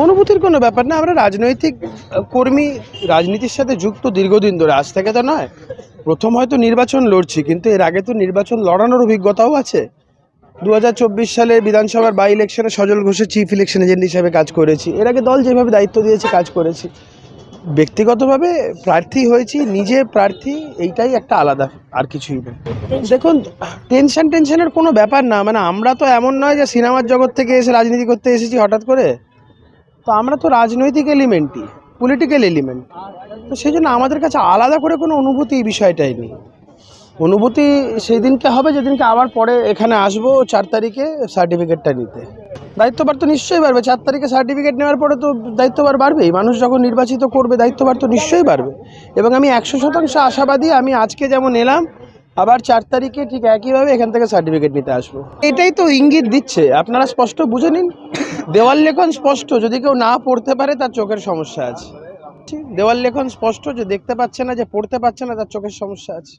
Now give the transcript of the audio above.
অনুভূতির কোনো ব্যাপার না। আমরা রাজনৈতিক কর্মী, রাজনীতির সাথে যুক্ত দীর্ঘদিন ধরে, আজ থেকে তো নয়। প্রথম হয়তো নির্বাচন লড়ছি, কিন্তু এর আগে তো নির্বাচন লড়ানোর অভিজ্ঞতাও আছে। 2024 সালে বিধানসভার বাই ইলেকশনে সজল ঘোষের চিফ ইলেকশন এজেন্ট হিসেবে কাজ করেছি। এর আগে দল যেভাবে দায়িত্ব দিয়েছে কাজ করেছি। ব্যক্তিগতভাবে প্রার্থী হয়েছি, নিজে প্রার্থী, এইটাই একটা আলাদা, আর কিছুই না। দেখুন, টেনশনের কোনো ব্যাপার না। মানে আমরা তো এমন নয় যে সিনেমার জগৎ থেকে এসে রাজনীতি করতে এসেছি হঠাৎ করে। তো আমরা তো রাজনৈতিক এলিমেন্টই, পলিটিক্যাল এলিমেন্ট। তো সেই জন্য আমাদের কাছে আলাদা করে কোনো অনুভূতি এই বিষয়টাই নেই। অনুভূতি সেই দিনকে হবে যেদিনকে আবার পরে এখানে আসবো 4 তারিখে সার্টিফিকেটটা নিতে। দায়িত্বভার তো নিশ্চয়ই বাড়বে। 4 তারিখে সার্টিফিকেট নেওয়ার পরে তো দায়িত্বভার বাড়বেই। মানুষ যখন নির্বাচিত করবে, দায়িত্বভার তো নিশ্চয়ই বাড়বে। এবং আমি 100% আশাবাদী, আমি আজকে যেমন এলাম, আবার 4 তারিখে ঠিক একইভাবে এখান থেকে সার্টিফিকেট নিতে আসবো। এটাই তো ইঙ্গিত দিচ্ছে, আপনারা স্পষ্ট বুঝে নিন। দেওয়াল লেখন স্পষ্ট, যদি কেউ না পড়তে পারে তার চোখের সমস্যা আছে। দেওয়াল লেখন স্পষ্ট, যে দেখতে পাচ্ছে না, যে পড়তে পারছে না, তার চোখের সমস্যা আছে।